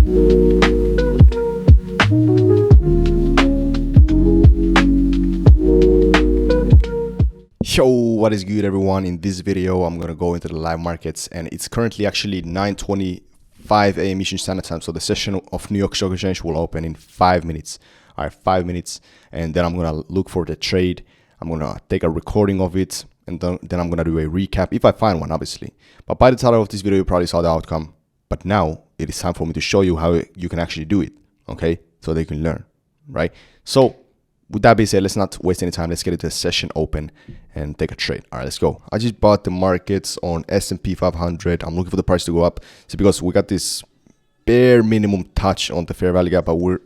Yo, what is good everyone? In this video I'm gonna go into the live markets, and it's currently actually 9:25 a.m. Eastern Standard Time, so the session of New York Stock Exchange will open in 5 minutes. All right, 5 minutes, and then I'm gonna look for the trade. I'm gonna take a recording of it, and then I'm gonna do a recap if I find one, obviously. But by the title of this video you probably saw the outcome, but now it is time for me to show you how you can actually do it, okay, so they can learn, right? So with that being said, let's not waste any time. Let's get into the session open and take a trade. All right, let's go. I just bought the markets on S&P 500. I'm looking for the price to go up. So because we got this bare minimum touch on the fair value gap, but we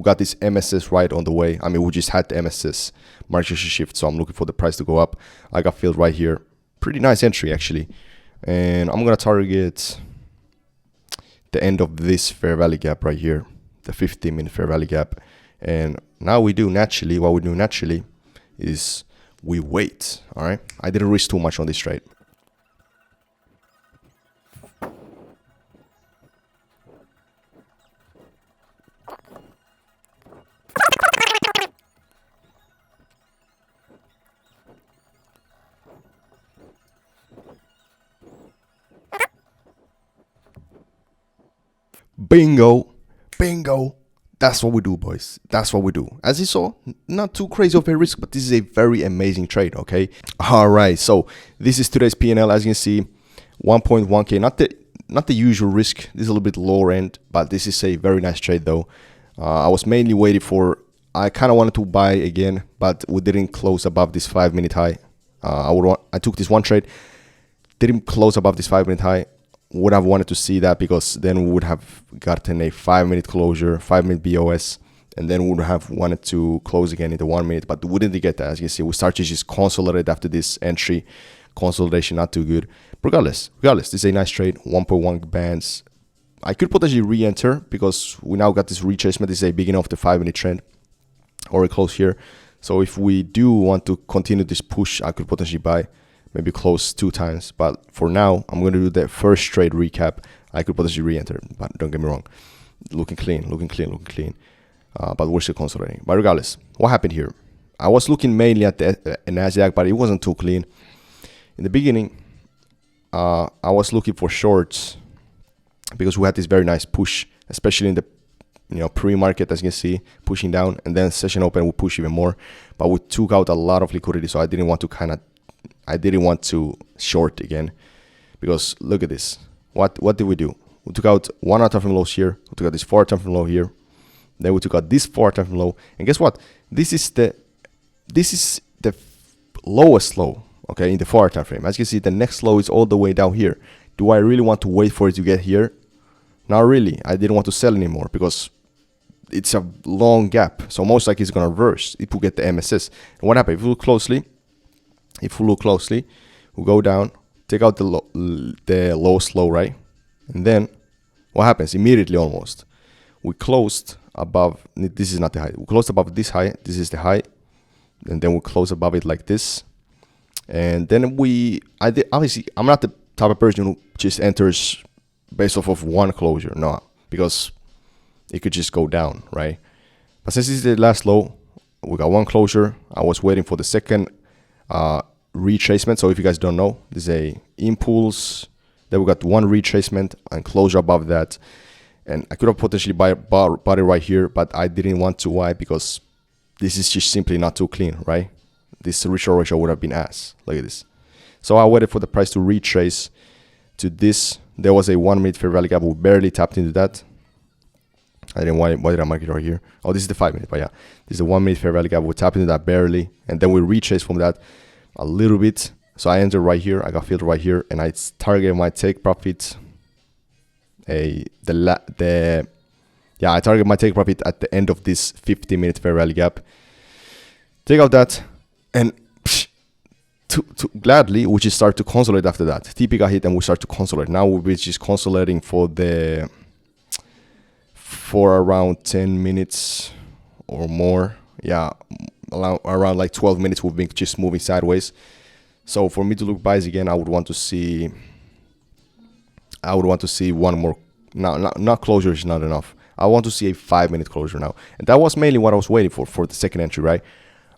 got this MSS right on the way. I mean, we just had the MSS market shift, so I'm looking for the price to go up. I got filled right here. Pretty nice entry actually, and I'm gonna target the end of this fair value gap right here, the 15-minute fair value gap. And now what we do naturally is we wait. All right, I didn't risk too much on this trade. Bingo, bingo. That's what we do, boys. That's what we do. As you saw, not too crazy of a risk, but this is a very amazing trade, okay? All right, so this is today's P&L. As you can see, 1.1K, not the usual risk. This is a little bit lower end, but this is a very nice trade though. I was mainly waiting for, I kind of wanted to buy again, but we didn't close above this 5-minute high. I took this one trade, didn't close above this 5-minute high. Would have wanted to see that, because then we would have gotten a 5-minute closure, 5-minute BOS, and then we would have wanted to close again in the 1 minute, but we didn't get that. As you can see, we started to just consolidate after this entry. Consolidation not too good. Regardless, this is a nice trade. 1.1 bands. I could potentially re-enter because we now got this retracement. This is a beginning of the 5-minute trend, or a close here. So if we do want to continue this push, I could potentially buy, maybe close 2 times, but for now I'm going to do the first trade recap. I could potentially re-enter, but don't get me wrong, looking clean, but we're still consolidating. But regardless, what happened here? I was looking mainly at the Nasdaq, but it wasn't too clean in the beginning. I was looking for shorts because we had this very nice push, especially in the pre-market, as you can see, pushing down, and then session open we push even more, but we took out a lot of liquidity, so I didn't want to short again, because look at this. What did we do? We took out 1 hour time frame lows here. We took out this 4 hour time frame low here. Then we took out this 4 hour time frame low. And guess what? This is the lowest low, okay, in the 4 hour time frame. As you can see, the next low is all the way down here. Do I really want to wait for it to get here? Not really. I didn't want to sell anymore because it's a long gap. So most likely it's gonna reverse if we get the MSS. And what happened? If we look closely, we'll go down, take out the lowest low, right? And then what happens? Immediately almost, we closed above, this is not the high, we closed above this high, this is the high, and then we close above it like this. And then obviously, I'm not the type of person who just enters based off of one closure, no, because it could just go down, right? But since this is the last low, we got one closure. I was waiting for the second retracement. So if you guys don't know, this is a impulse. Then we got one retracement and closure above that, and I could have potentially bought it right here, but I didn't want to. Why? Because this is just simply not too clean, right? This ratio would have been ass. Look at this. So I waited for the price to retrace to this. There was a 1 minute fair value gap. We barely tapped into that. I didn't why did I mark it right here? Oh, this is the 5 minute, but yeah, this is the 1 minute fair value gap. We tapped into that barely, and then we retraced from that a little bit. So I entered right here, I got filled right here, and I targeted my take profit. I target my take profit at the end of this 50-minute fair value gap. Take out that, and gladly we just start to consolidate after that. TP got hit and we start to consolidate. Now we're just consolidating for around 10 minutes or more. Yeah, around like 12 minutes we've been just moving sideways. So for me to look buys again, I would want to see one more Not closure is not enough. I want to see a 5-minute closure now. And that was mainly what I was waiting for the second entry, right?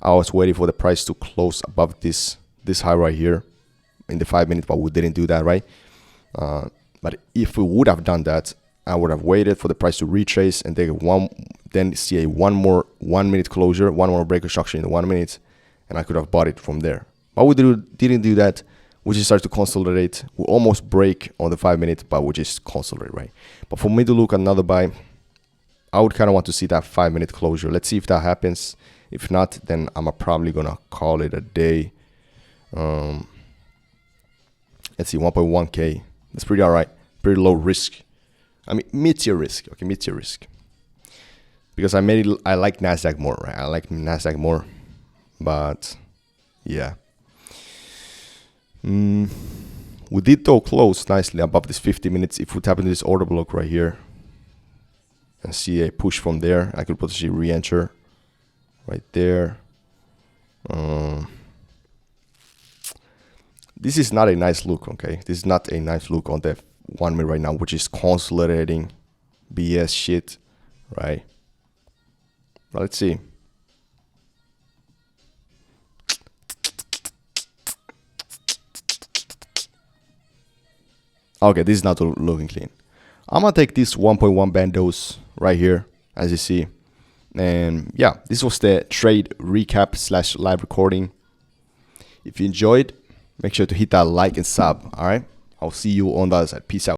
I was waiting for the price to close above this high right here in the 5 minutes, but we didn't do that, right? But if we would have done that, I would have waited for the price to retrace and then see a one more 1 minute closure, one more breaker structure in the 1 minute, and I could have bought it from there. But we didn't do that. We just started to consolidate. We almost break on the 5 minute, but we just consolidate, right? But for me to look at another buy, I would kind of want to see that 5 minute closure. Let's see if that happens. If not, then I'm probably gonna call it a day. Let's see, 1.1k. That's pretty alright. Pretty low risk. I mean, mid-tier risk. Okay, mid-tier risk. Because I like Nasdaq more, right? I like Nasdaq more, but yeah. We did though close nicely above this 50 minutes. If we tap into this order block right here and see a push from there, I could potentially re-enter right there. This is not a nice look, okay? This is not a nice look on the 1 minute right now, which is consolidating BS shit, right? But let's see. Okay, this is not looking clean. I'm gonna take this 1.1 bandos right here, as you see. And yeah, this was the trade recap / live recording. If you enjoyed, make sure to hit that like and sub, all right? I'll see you on the other side. Peace out.